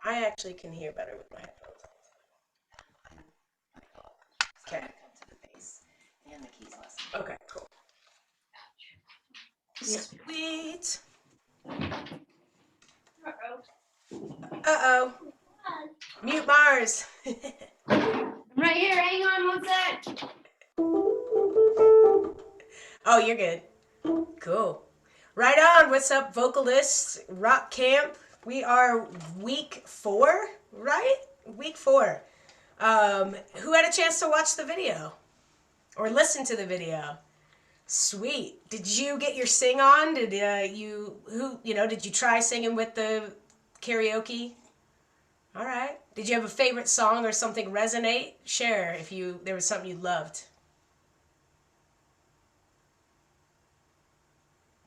I actually can hear better with my headphones. Okay. To the bass and the keys lesson. Okay, cool. Sweet. Uh-oh. Mute Mars. I'm right here. Hang on one sec. Oh, you're good. Cool. Right on. What's up, vocalists? Rock Camp. We are week 4, right? Week 4. Who had a chance to watch the video or listen to the video? Sweet. Did you get your sing on? Did did you try singing with the karaoke? All right. Did you have a favorite song or something resonate? Share if there was something you loved.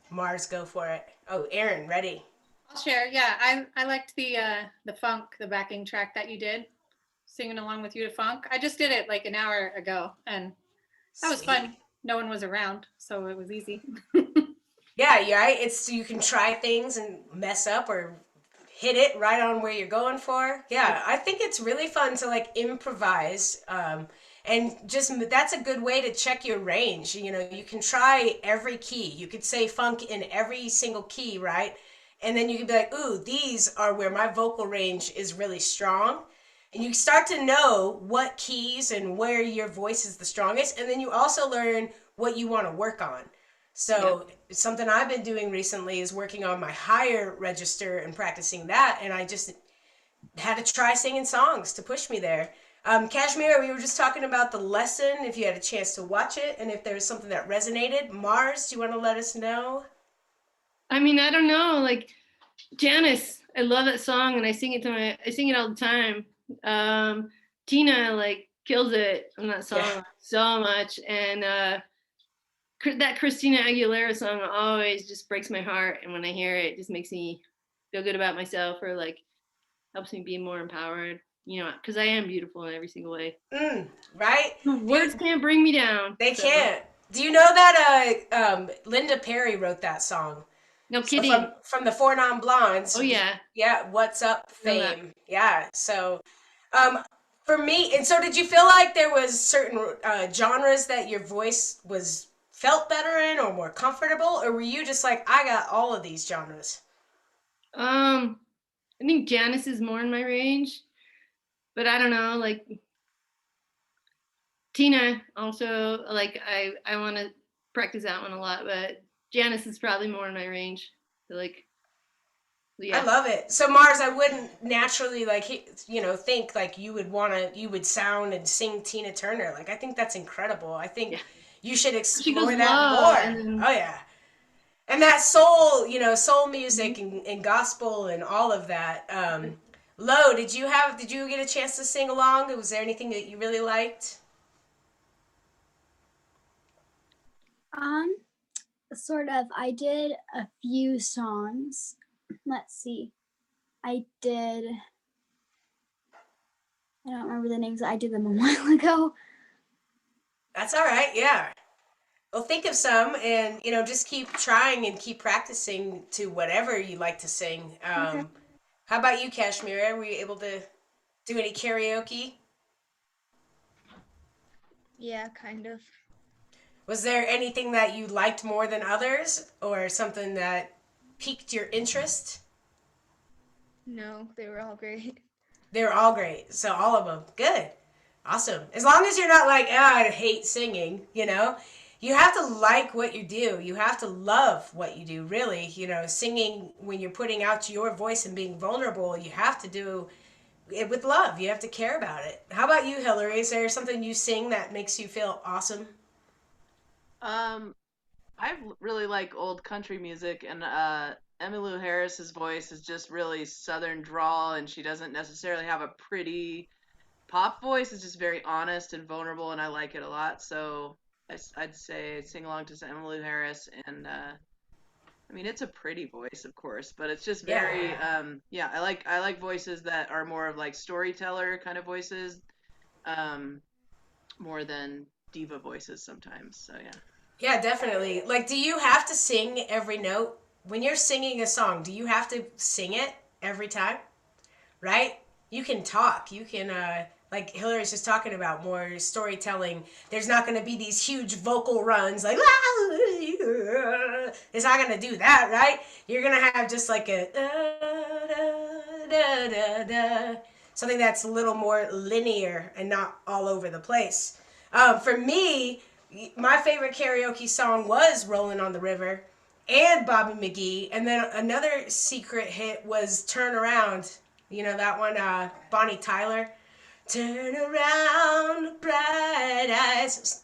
Mars, go for it. Oh, Aaron, ready? I'll share. Yeah, I liked the funk, the backing track that you did, singing along with you to funk. I just did it like an hour ago, and that was Sweet. fun. No one was around, so it was easy. Yeah, right. You can try things and mess up or hit it right on where you're going for. Yeah, I think it's really fun to like improvise. And just that's a good way to check your range. You know, you can try every key. You could say funk in every single key, right? And then you could be like, ooh, these are where my vocal range is really strong. And you start to know what keys and where your voice is the strongest. And then you also learn what you want to work on. So something I've been doing recently is working on my higher register and practicing that. And I just had to try singing songs to push me there. Kashmir, we were just talking about the lesson, if you had a chance to watch it, and if there was something that resonated. Mars, do you want to let us know? I mean, I don't know. Like Janice, I love that song, and I sing it all the time. Tina like kills it on that song so much, and that Christina Aguilera song always just breaks my heart, and when I hear it, it just makes me feel good about myself, or like helps me be more empowered. You know, because I am beautiful in every single way. Right? Words can't bring me down. They can't. Do you know that Linda Perry wrote that song? No kidding. So from the Four Non Blondes. Oh yeah. Yeah, What's Up fame. Yeah. So for me, and so did you feel like there was certain genres that your voice was felt better in or more comfortable, or were you just like, I got all of these genres? I think Janice is more in my range, but I don't know, like Tina also, like I want to practice that one a lot, but Janice is probably more in my range. So like, yeah. I love it. So Mars, I wouldn't naturally think like you would sound and sing Tina Turner. Like I think that's incredible. I think you should explore that more. Oh yeah. And that soul, soul music and gospel and all of that. Lo, did you get a chance to sing along? Was there anything that you really liked? Sort of. I did a few songs. Let's see. I don't remember the names. I did them a while ago. That's all right. Yeah. Well, think of some and, just keep trying and keep practicing to whatever you like to sing. Okay. How about you, Kashmira? Were you able to do any karaoke? Yeah, kind of. Was there anything that you liked more than others or something that piqued your interest? No, they were all great. They were all great. So all of them. Good. Awesome. As long as you're not like, I hate singing, You have to like what you do. You have to love what you do, really. Singing, when you're putting out your voice and being vulnerable, you have to do it with love. You have to care about it. How about you, Hillary? Is there something you sing that makes you feel awesome? I really like old country music, and Emmylou Harris's voice is just really southern drawl, and she doesn't necessarily have a pretty pop voice. It's just very honest and vulnerable, and I like it a lot. So I'd say sing along to Emmylou Harris, and I mean it's a pretty voice, of course, but it's just very I like voices that are more of like storyteller kind of voices, more than diva voices sometimes. So yeah. Yeah, definitely. Like, do you have to sing every note? When you're singing a song, do you have to sing it every time? right? You can talk. You can, like Hillary's just talking about, more storytelling. There's not going to be these huge vocal runs like, it's not going to do that, right? You're going to have just like a, something that's a little more linear and not all over the place. For me, my favorite karaoke song was Rolling on the River and Bobby McGee. And then another secret hit was Turn Around. You know that one, Bonnie Tyler. Turn around, bright eyes.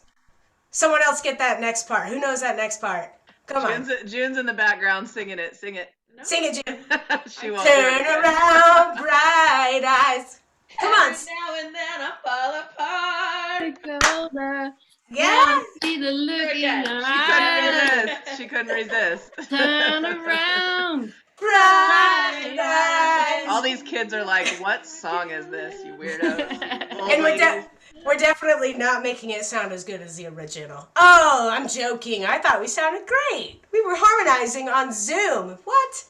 Someone else get that next part. Who knows that next part? Come on. June's in the background singing it. Sing it. No. Sing it, June. She won't. Turn around, bright eyes. Come on. Now and then I fall apart. Take over. Yeah. See the look in your She couldn't eyes. resist. She couldn't resist. Turn around. Bright eyes. All these kids are like, "What song is this, you weirdos?" Old And ladies. we're definitely not making it sound as good as the original. Oh, I'm joking. I thought we sounded great. We were harmonizing on Zoom. What?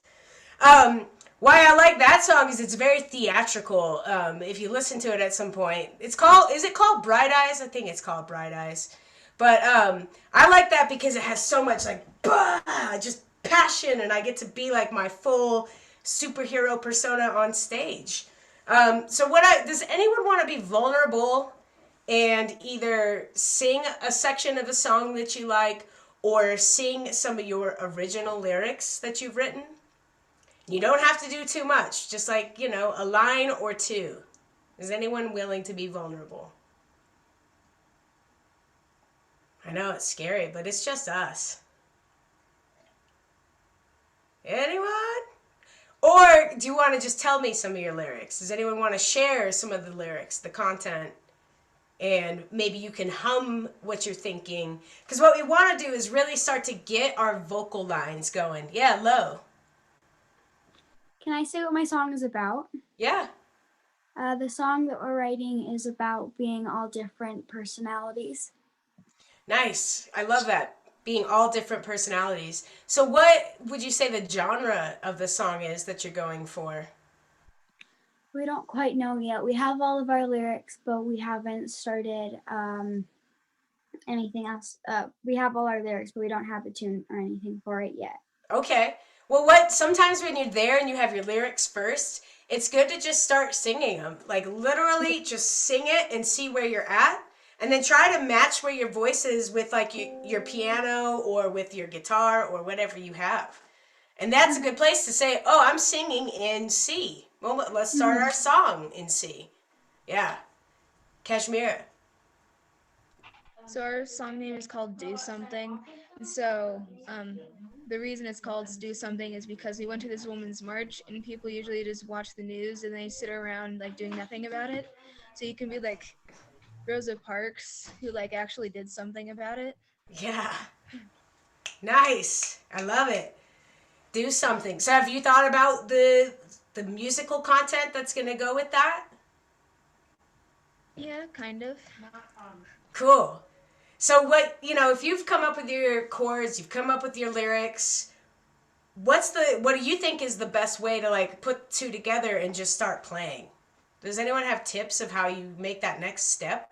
Why I like that song is it's very theatrical. If you listen to it at some point, is it called Bright Eyes? I think it's called Bright Eyes. But I like that because it has so much like just passion, and I get to be like my full superhero persona on stage. So does anyone want to be vulnerable and either sing a section of a song that you like or sing some of your original lyrics that you've written? You don't have to do too much, just like, a line or two. Is anyone willing to be vulnerable? I know it's scary, but it's just us. Anyone? Or do you want to just tell me some of your lyrics? Does anyone want to share some of the lyrics, the content? And maybe you can hum what you're thinking. Because what we want to do is really start to get our vocal lines going. Yeah, Lo. Can I say what my song is about? Yeah. The song that we're writing is about being all different personalities. Nice. I love that. Being all different personalities. So what would you say the genre of the song is that you're going for? We don't quite know yet. We have all of our lyrics, but we haven't started anything else. We have all our lyrics, but we don't have a tune or anything for it yet. Okay. Well, sometimes when you're there and you have your lyrics first, it's good to just start singing them. Like literally just sing it and see where you're at. And then try to match where your voice is with like your piano or with your guitar or whatever you have. And that's a good place to say, oh, I'm singing in C. Well, let's start our song in C. Yeah. Kashmir. So our song name is called Do Something. So the reason it's called Do Something is because we went to this women's march and people usually just watch the news and they sit around like doing nothing about it. So you can be like Rosa Parks, who like actually did something about it. Yeah. Nice. I love it. Do something. So have you thought about the musical content that's going to go with that? Yeah, kind of. Cool. So if you've come up with your chords, you've come up with your lyrics, what do you think is the best way to like put two together and just start playing? Does anyone have tips of how you make that next step?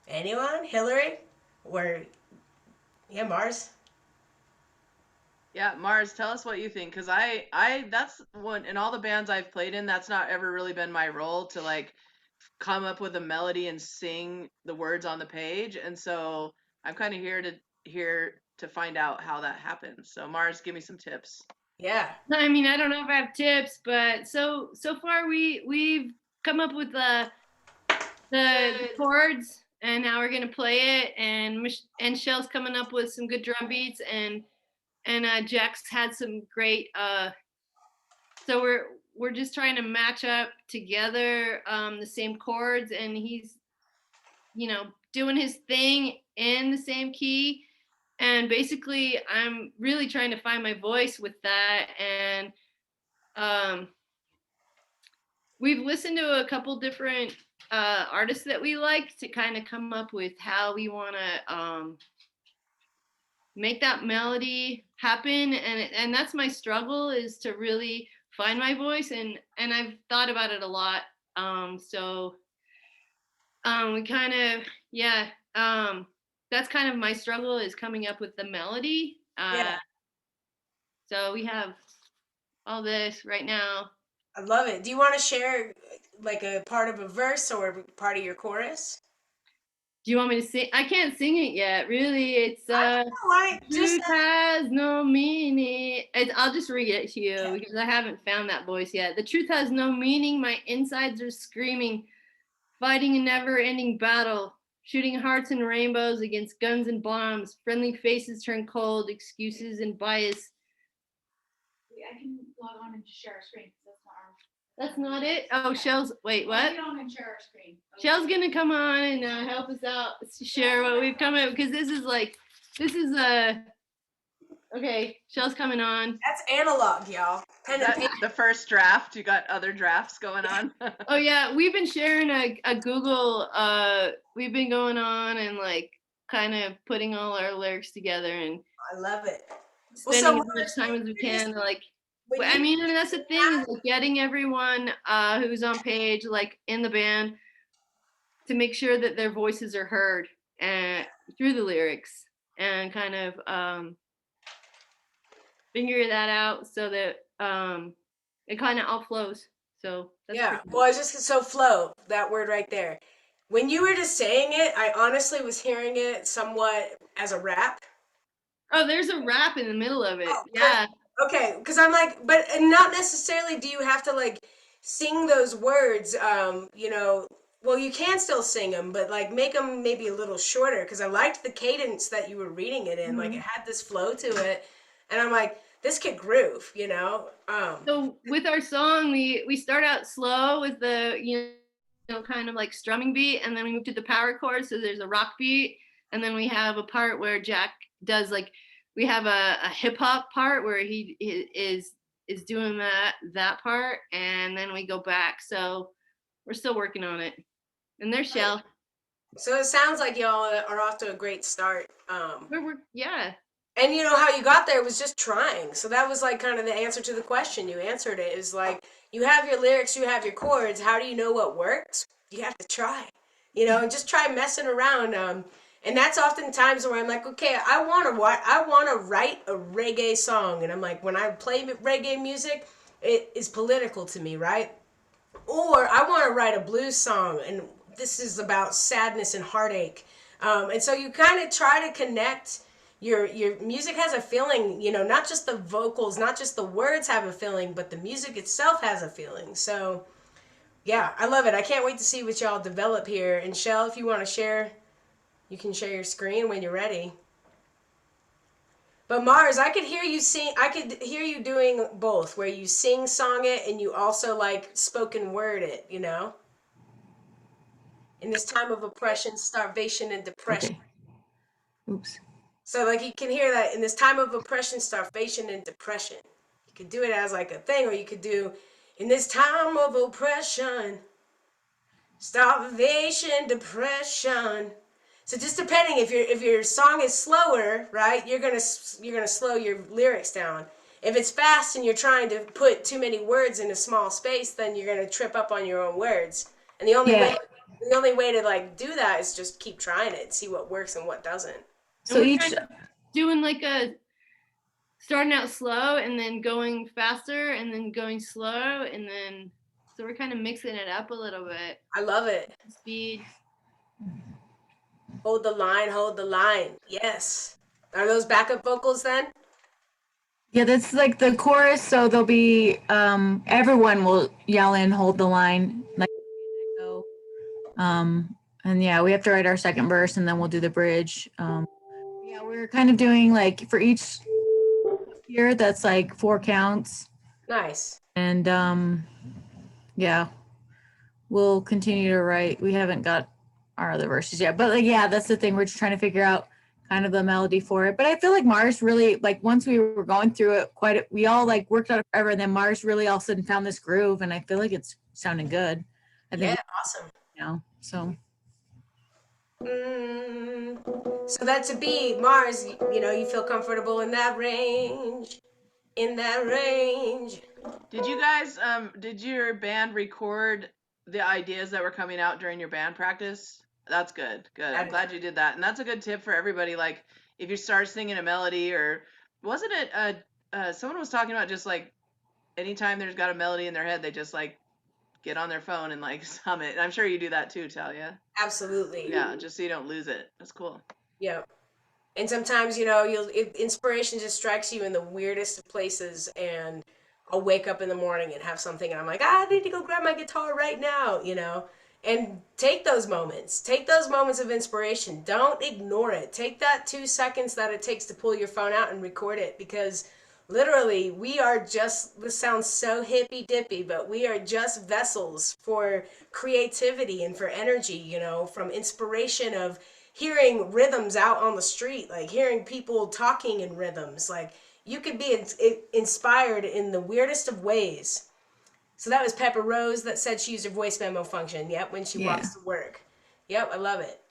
Anyone? Hillary? Or Mars? Yeah, Mars, tell us what you think, because I that's one in all the bands I've played in, that's not ever really been my role to like come up with a melody and sing the words on the page, and so I'm kind of here to find out how that happens. So Mars, give me some tips. Yeah. I mean, I don't know if I have tips, but so far we've come up with the chords and how we're gonna play it, and Shell's coming up with some good drum beats, and Jack's had some great. So we're just trying to match up together the same chords, and he's doing his thing in the same key. And basically, I'm really trying to find my voice with that. And we've listened to a couple different artists that we like to kind of come up with how we want to make that melody happen, and that's my struggle, is to really find my voice, and I've thought about it a lot. So we kind of, yeah, that's kind of my struggle, is coming up with the melody. Yeah, So we have all this right now. I love it. Do you want to share like a part of a verse or part of your chorus? Do you want me to sing? I can't sing it yet. Really, it's I don't know, why? Just truth has no meaning. I'll just read it to you yeah. because I haven't found that voice yet. The truth has no meaning. My insides are screaming, fighting a never-ending battle, shooting hearts and rainbows against guns and bombs. Friendly faces turn cold, excuses and bias. I can log on and share our screen. That's not it. Oh, Shell's. Wait, what? Get on and share our screen. Shell's gonna come on and help us out, share what we've come up, because this is okay. Shell's coming on. That's analog, y'all. Pen and That's paper. the first draft. You got other drafts going on? Oh yeah, we've been sharing a Google. We've been going on and like kind of putting all our lyrics together and I love it. Well, spending so as much time as we can to like. when I you mean, and that's the thing, is like getting everyone who's on page, like in the band, to make sure that their voices are heard and through the lyrics, and kind of figure that out so that it kind of all flows. So that's yeah, pretty cool. well, I just so flow, that word right there. When you were just saying it, I honestly was hearing it somewhat as a rap. Oh, there's a rap in the middle of it. Oh, Yeah. okay, because I'm like, but and not necessarily do you have to like sing those words, well, you can still sing them, but like make them maybe a little shorter because I liked the cadence that you were reading it in. Like it had this flow to it, and I'm like, this could groove, you know? So with our song, we start out slow with the kind of like strumming beat, and then we move to the power chord. So there's a rock beat, and then we have a part where Jack does like, we have a hip hop part where he is doing that part, and then we go back. So we're still working on it. And there's Shell. So it sounds like y'all are off to a great start. Yeah. And you know how you got there was just trying. So that was like kind of the answer to the question. You answered it. Is like you have your lyrics, you have your chords. How do you know what works? You have to try. And just try messing around. And that's oftentimes where I'm like, okay, I want to write a reggae song, and I'm like, when I play reggae music, it is political to me, right? Or I want to write a blues song, and this is about sadness and heartache. And so you kind of try to connect. Your music has a feeling, not just the vocals, not just the words have a feeling, but the music itself has a feeling. So yeah, I love it. I can't wait to see what y'all develop here. And Shell, if you want to share, you can share your screen when you're ready. But Mars, I could hear you sing. I could hear you doing both, where you sing song it and you also like spoken word it, in this time of oppression, starvation, and depression. Okay. Oops. So like you can hear that in this time of oppression, starvation, and depression. You could do it as like a thing, or you could do in this time of oppression, starvation, depression. So just depending, if your song is slower, right, you're gonna slow your lyrics down. If it's fast and you're trying to put too many words in a small space, then you're gonna trip up on your own words. And the only way to like do that is just keep trying it, see what works and what doesn't. So each kind of doing like a starting out slow and then going faster and then going slow, and then so we're kind of mixing it up a little bit. I love it. Speed. Hold the line, hold the line. Yes. Are those backup vocals then? Yeah, that's like the chorus. So there'll be everyone will yell in, hold the line, like echo. And yeah, we have to write our second verse and then we'll do the bridge. Yeah, we're kind of doing like for each here that's like 4 counts. Nice. And yeah, we'll continue to write. We haven't got our other verses yet, but like, yeah, that's the thing. We're just trying to figure out kind of the melody for it. But I feel like Mars really, like once we were going through it we all like worked on it forever, and then Mars really all of a sudden found this groove, and I feel like it's sounding good. I think Yeah, awesome. so So that's a B. Mars, you know, you feel comfortable in that range. In that range. Did you guys did your band record the ideas that were coming out during your band practice? That's good. Good. I'm glad you did that. And that's a good tip for everybody. Like if you start singing a melody, or wasn't it someone was talking about just like anytime there's got a melody in their head, they just like get on their phone and like hum it. And I'm sure you do that too, Talia. Absolutely. Yeah, just so you don't lose it. That's cool. Yeah. And sometimes, you know, inspiration just strikes you in the weirdest of places, and I'll wake up in the morning and have something, and I'm like, I need to go grab my guitar right now, you know? And take those moments. Take those moments of inspiration. Don't ignore it. Take that 2 seconds that it takes to pull your phone out and record it, because literally, we are just, this sounds so hippy dippy, but we are just vessels for creativity and for energy, you know, from inspiration of hearing rhythms out on the street, like hearing people talking in rhythms. Like you could be inspired in the weirdest of ways. So that was Pepper Rose that said she used her voice memo function. Yep, when she walks to work. Yep, I love it.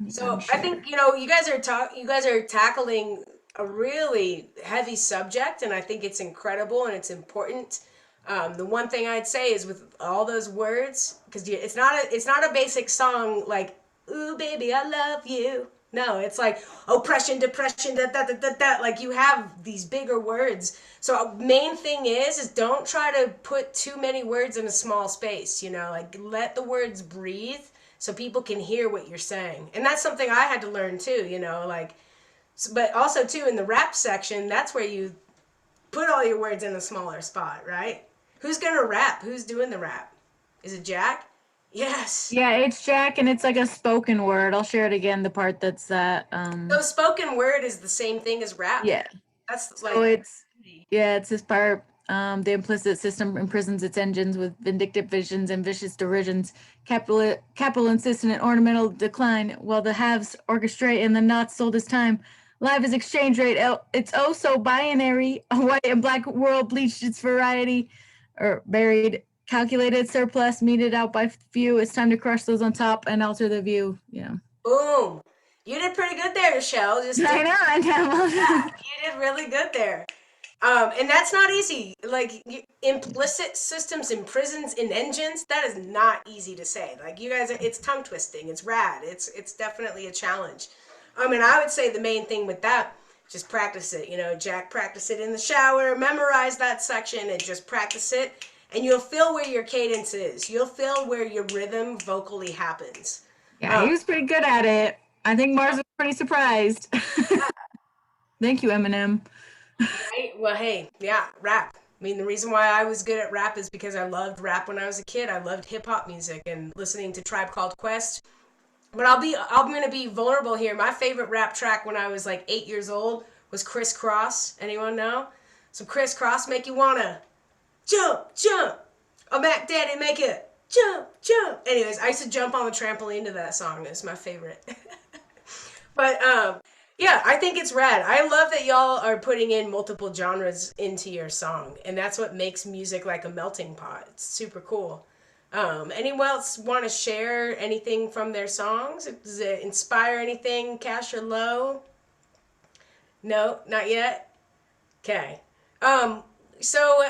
So I think, you know, you guys are tackling a really heavy subject, and I think it's incredible and it's important. The one thing I'd say is with all those words, because it's not a basic song like "Ooh baby I love you." No, it's like oppression, depression, da da da da da. Like you have these bigger words. So main thing is don't try to put too many words in a small space. You know, like let the words breathe so people can hear what you're saying. And that's something I had to learn too. You know, like, but also too in the rap section, that's where you put all your words in a smaller spot, right? Who's gonna rap? Who's doing the rap? Is it Jack? Yes. Yeah, it's Jack, and it's like a spoken word. I'll share it again, the part that's that. So spoken word is the same thing as rap? Yeah. That's So like, it's this part. The implicit system imprisons its engines with vindictive visions and vicious derisions. Capital insists in an ornamental decline, while the haves orchestrate and the not sold as time. Live is exchange rate. It's oh so binary. A white and black world bleached its variety, or buried. Calculated surplus meted out by few. It's time to crush those on top and alter the view. Yeah. boom. You did pretty good there, Michelle. I know. You did really good there. And that's not easy. Like implicit systems in prisons, in engines, that is not easy to say. Like you guys, it's tongue twisting. It's rad. It's definitely a challenge. And I would say the main thing with that, just practice it. You know, Jack, practice it in the shower, memorize that section, and just practice it. And you'll feel where your cadence is. You'll feel where your rhythm vocally happens. Yeah, he was pretty good at it. I think Mars was pretty surprised. Thank you, Eminem. Right? Well, hey, yeah, rap. I mean, the reason why I was good at rap is because I loved rap when I was a kid. I loved hip hop music and listening to Tribe Called Quest. But I'm gonna be vulnerable here. My favorite rap track when I was like 8 years old was Criss Cross. Anyone know? So Criss Cross make you wanna jump, jump. A Mac Daddy make it jump, jump. Anyways, I used to jump on the trampoline to that song. It's my favorite. But yeah, I think it's rad. I love that y'all are putting in multiple genres into your song, and that's what makes music like a melting pot. It's super cool. Anyone else want to share anything from their songs? Does it inspire anything, Cash or Low? No, not yet. Okay. So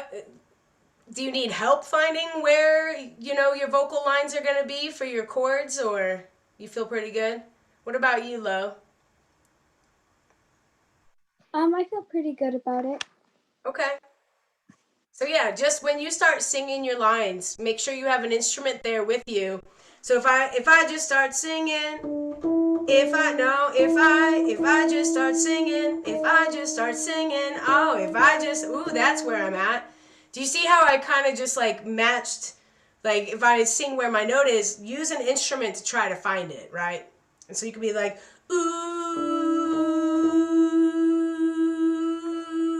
do you need help finding where your vocal lines are gonna be for your chords, or you feel pretty good? What about you, Lo? I feel pretty good about it. Okay. So yeah, just when you start singing your lines, make sure you have an instrument there with you. So if I just start singing, if I just start singing, that's where I'm at. Do you see how I kind of just like matched, like if I sing where my note is, use an instrument to try to find it, right? And so you could be like, ooh,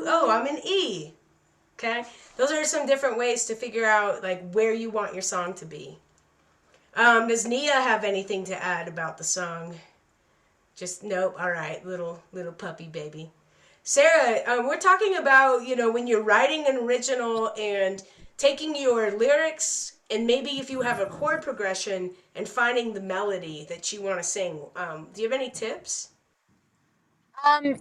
oh, I'm in E. Okay? Those are some different ways to figure out like where you want your song to be. Does Nia have anything to add about the song? Just nope. All right, little puppy baby. Sarah, we're talking about when you're writing an original and taking your lyrics and maybe if you have a chord progression and finding the melody that you want to sing. Do you have any tips?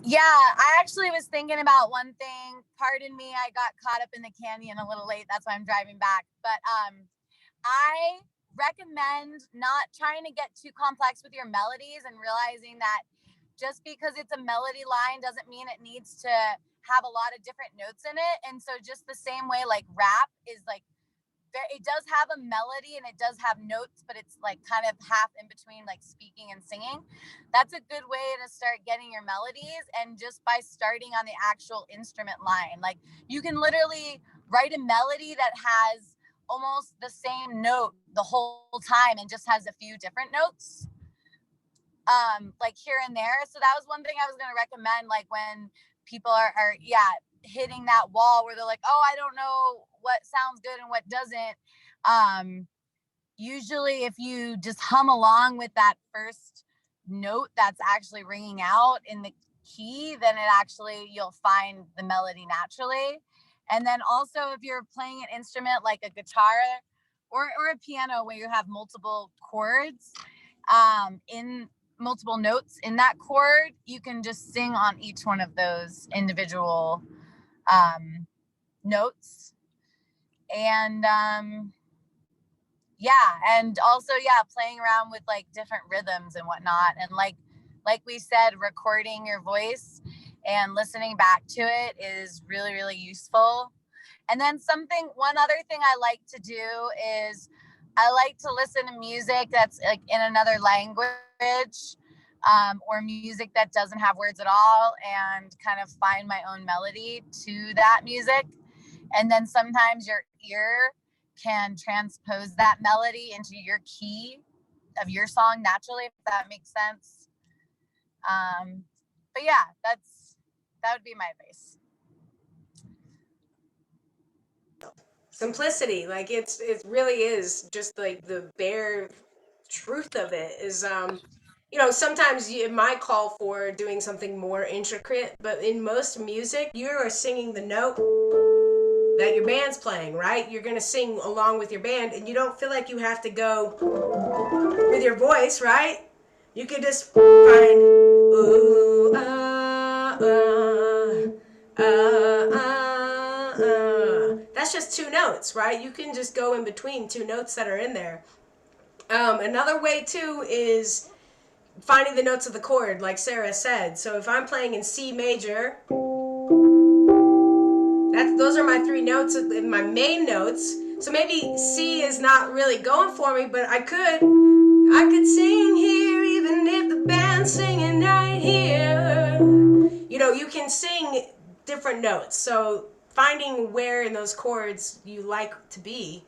Yeah, I actually was thinking about one thing. Pardon me, I got caught up in the canyon a little late. That's why I'm driving back. But I recommend not trying to get too complex with your melodies and realizing that just because it's a melody line doesn't mean it needs to have a lot of different notes in it. And so just the same way like rap is like it does have a melody and it does have notes, but it's like kind of half in between like speaking and singing. That's a good way to start getting your melodies, and just by starting on the actual instrument line. Like you can literally write a melody that has almost the same note the whole time and just has a few different notes like here and there. So that was one thing I was going to recommend, like when people are hitting that wall where they're like, oh, I don't know what sounds good and what doesn't. Usually if you just hum along with that first note that's actually ringing out in the key, then you'll find the melody naturally. And then also if you're playing an instrument like a guitar or a piano where you have multiple chords in multiple notes in that chord, you can just sing on each one of those individual notes. And and also playing around with like different rhythms and whatnot, and like we said, recording your voice and listening back to it is really, really useful. And then one other thing I like to do is I like to listen to music that's like in another language, or music that doesn't have words at all, and kind of find my own melody to that music. And then sometimes your ear can transpose that melody into your key of your song naturally, if that makes sense. But yeah, that would be my advice. Simplicity, like it really is just like the bare truth of it is sometimes it might call for doing something more intricate, but in most music you are singing the note that your band's playing, right? You're gonna sing along with your band and you don't feel like you have to go with your voice, right? You could just find ooh that's just two notes, right? You can just go in between two notes that are in there. Another way too is finding the notes of the chord, like Sarah said. So if I'm playing in C major, those are my three notes, my main notes. So maybe C is not really going for me, but I could sing here even if the band's singing right here. You can sing different notes. So finding where in those chords you like to be.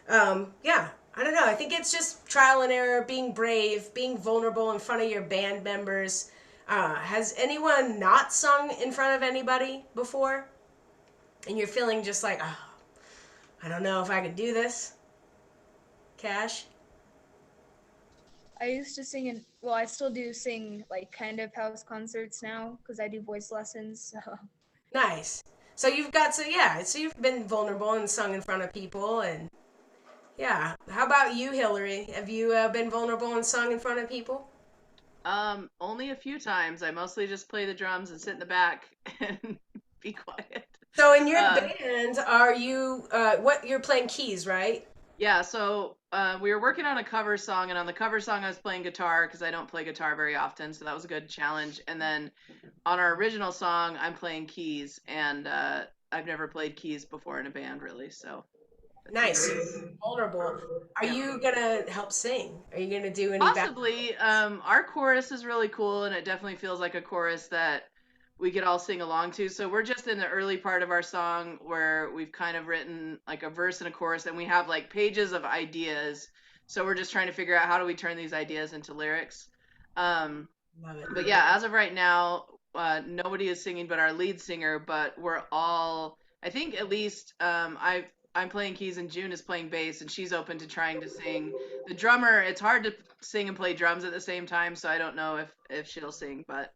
I don't know. I think it's just trial and error, being brave, being vulnerable in front of your band members. Has anyone not sung in front of anybody before? And you're feeling just like, oh, I don't know if I could do this? Cash? I used to sing I still do sing like kind of house concerts now because I do voice lessons. So. Nice. So you've been vulnerable and sung in front of people, and yeah. How about you, Hillary? Have you been vulnerable and sung in front of people? Only a few times. I mostly just play the drums and sit in the back and be quiet. So in your band, are you you're playing keys, right? Yeah, so we were working on a cover song, and on the cover song I was playing guitar because I don't play guitar very often, so that was a good challenge. And then on our original song, I'm playing keys, and I've never played keys before in a band, really, so. Nice. Vulnerable. Are you gonna help sing? Are you gonna do any back? Possibly. Our chorus is really cool, and it definitely feels like a chorus that we could all sing along to. So we're just in the early part of our song where we've kind of written like a verse and a chorus, and we have like pages of ideas. So we're just trying to figure out how do we turn these ideas into lyrics. Love it. But yeah, as of right now, nobody is singing but our lead singer. But we're all, I think at least I'm playing keys and June is playing bass, and she's open to trying to sing. The drummer, it's hard to sing and play drums at the same time, so I don't know if she'll sing. But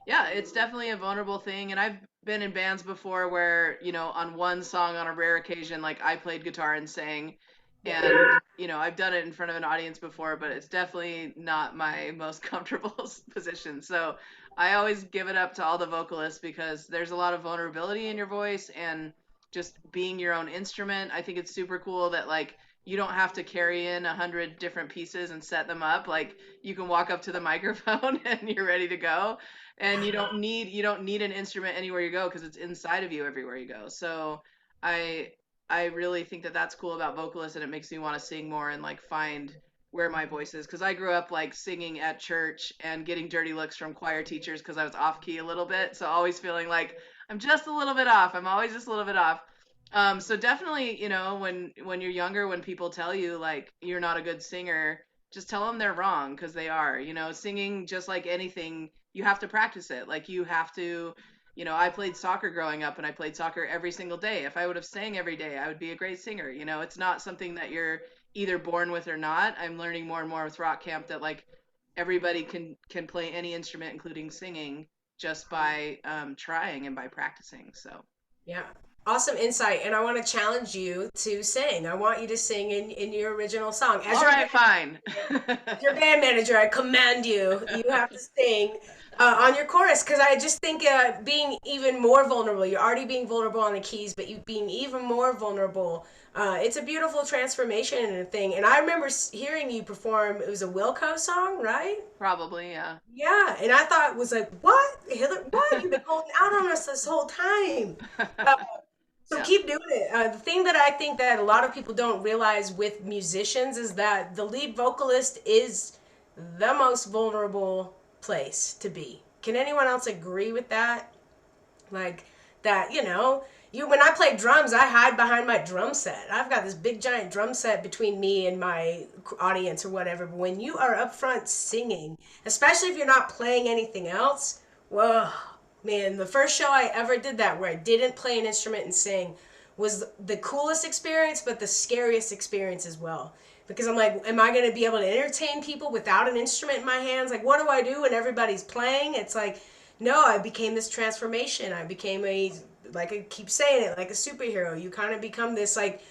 Yeah, it's definitely a vulnerable thing. And I've been in bands before where, on one song on a rare occasion, like I played guitar and sang. Yeah. And, I've done it in front of an audience before, but it's definitely not my most comfortable position. So I always give it up to all the vocalists because there's a lot of vulnerability in your voice and just being your own instrument. I think it's super cool that, like, you don't have to carry in 100 different pieces and set them up. Like, you can walk up to the microphone and you're ready to go, and you don't need an instrument anywhere you go because it's inside of you everywhere you go. So I I really think that that's cool about vocalists, and it makes me want to sing more and like find where my voice is, because I grew up like singing at church and getting dirty looks from choir teachers because I was off key a little bit, so always feeling like I'm just a little bit off. I'm always just a little bit off. So definitely, when you're younger, when people tell you like you're not a good singer, just tell them they're wrong, because they are. Singing, just like anything, you have to practice it. Like, you have to, I played soccer growing up, and I played soccer every single day. If I would have sang every day, I would be a great singer. It's not something that you're either born with or not. I'm learning more and more with rock camp that, like, everybody can play any instrument, including singing, just by trying and by practicing. So Yeah. Awesome insight. And I want to challenge you to sing. I want you to sing in your original song. all right, fine. As your band manager, I command you, you have to sing on your chorus, because I just think being even more vulnerable, you're already being vulnerable on the keys, but you being even more vulnerable, it's a beautiful transformation and thing. And I remember hearing you perform, it was a Wilco song, right? Probably, yeah. Yeah, and I thought it was like, what? Hillary, what? You've been holding out on us this whole time. Uh, so Yeah. keep doing it. The thing that I think that a lot of people don't realize with musicians is that the lead vocalist is the most vulnerable place to be. Can anyone else agree with that? Like that, you when I play drums, I hide behind my drum set. I've got this big giant drum set between me and my audience or whatever. But when you are up front singing, especially if you're not playing anything else, whoa, man, the first show I ever did that where I didn't play an instrument and sing was the coolest experience, but the scariest experience as well. Because I'm like, am I going to be able to entertain people without an instrument in my hands? Like, what do I do when everybody's playing? It's like, no, I became this transformation. I became like I keep saying it, like a superhero. You kind of become this like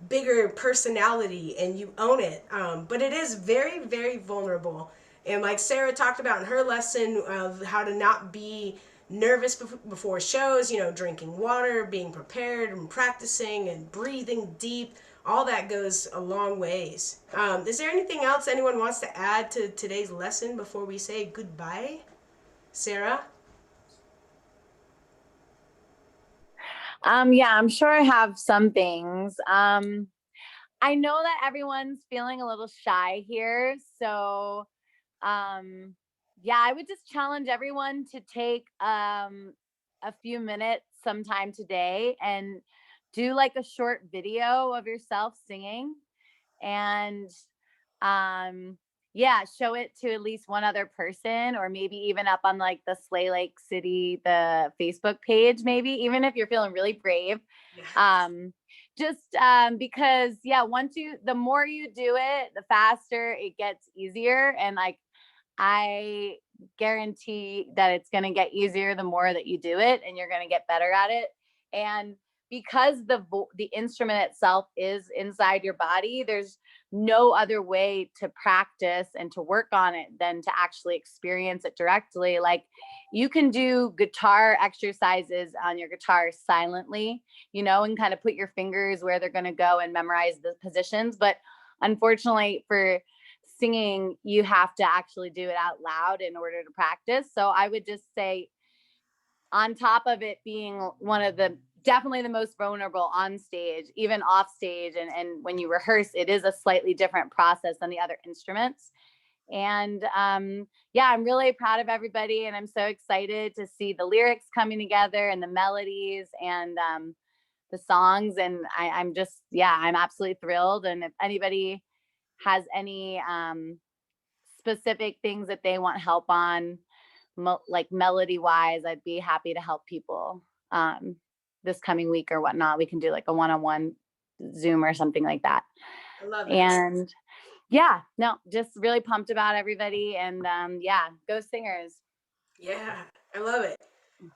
bigger personality and you own it. But it is very, very vulnerable. And like Sarah talked about in her lesson of how to not be nervous before shows, drinking water, being prepared and practicing and breathing deep, all that goes a long ways. Is there anything else anyone wants to add to today's lesson before we say goodbye? Sarah? Yeah, I'm sure I have some things. I know that everyone's feeling a little shy here, so yeah, I would just challenge everyone to take a few minutes sometime today and do like a short video of yourself singing, and yeah, show it to at least one other person, or maybe even up on like the Slay Lake City, the Facebook page, maybe, even if you're feeling really brave. Just because, yeah, the more you do it, the faster it gets easier. And like, I guarantee that it's going to get easier the more that you do it, and you're going to get better at it. And because the instrument itself is inside your body, there's no other way to practice and to work on it than to actually experience it directly. Like, you can do guitar exercises on your guitar silently, and kind of put your fingers where they're going to go and memorize the positions. But unfortunately, for singing, you have to actually do it out loud in order to practice. So I would just say, on top of it being one of the definitely the most vulnerable on stage, even off stage, and when you rehearse, it is a slightly different process than the other instruments. And yeah, I'm really proud of everybody, and I'm so excited to see the lyrics coming together and the melodies and the songs. And I'm just, yeah, I'm absolutely thrilled. And if anybody has any specific things that they want help on, like melody wise, I'd be happy to help people this coming week or whatnot. We can do like a one-on-one Zoom or something like that. I love it. And yeah, no, just really pumped about everybody. And yeah, go Singers. Yeah. I love it.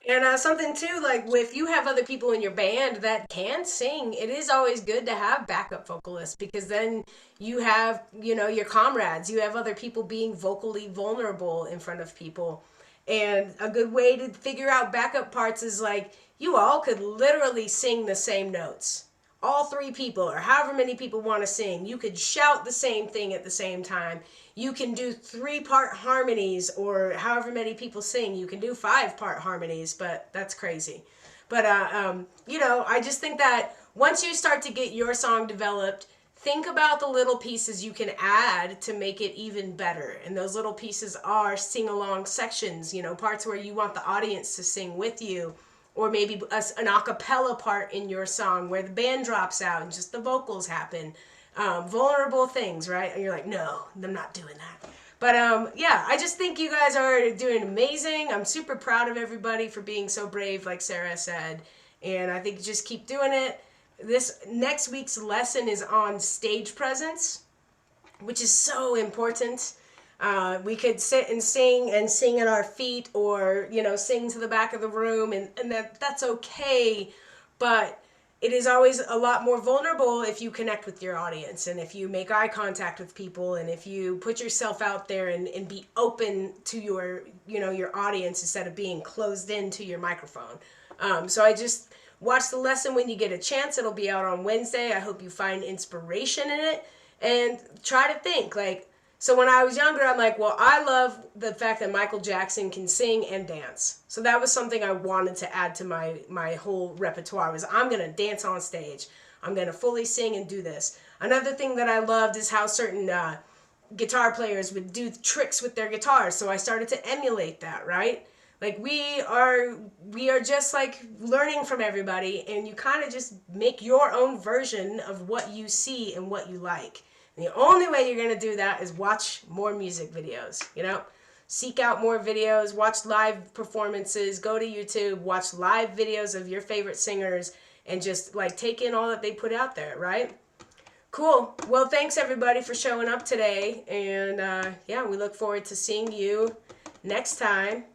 And something too, like if you have other people in your band that can sing, it is always good to have backup vocalists because then you have, your comrades, you have other people being vocally vulnerable in front of people. And a good way to figure out backup parts is like you all could literally sing the same notes. All three people, or however many people want to sing, you could shout the same thing at the same time. You can do 3-part harmonies, or however many people sing, you can do 5-part harmonies, but that's crazy. But, I just think that once you start to get your song developed, think about the little pieces you can add to make it even better. And those little pieces are sing along sections, parts where you want the audience to sing with you, or maybe an a cappella part in your song where the band drops out and just the vocals happen. Vulnerable things, right? And you're like, no, I'm not doing that. But yeah, I just think you guys are doing amazing. I'm super proud of everybody for being so brave, like Sarah said. And I think just keep doing it. This next week's lesson is on stage presence, which is so important. We could sit and sing at our feet, or sing to the back of the room, and that's okay. But it is always a lot more vulnerable if you connect with your audience, and if you make eye contact with people, and if you put yourself out there and be open to your audience instead of being closed into your microphone. So I just watch the lesson when you get a chance. It'll be out on Wednesday. I hope you find inspiration in it, and try to think like, so when I was younger, I'm like, well, I love the fact that Michael Jackson can sing and dance. So that was something I wanted to add to my whole repertoire, was I'm going to dance on stage. I'm going to fully sing and do this. Another thing that I loved is how certain guitar players would do tricks with their guitars. So I started to emulate that, right? Like we are just like learning from everybody, and you kind of just make your own version of what you see and what you like. The only way you're going to do that is watch more music videos, Seek out more videos, watch live performances, go to YouTube, watch live videos of your favorite singers, and just like take in all that they put out there, right? Cool. Well, thanks everybody for showing up today. And yeah, we look forward to seeing you next time.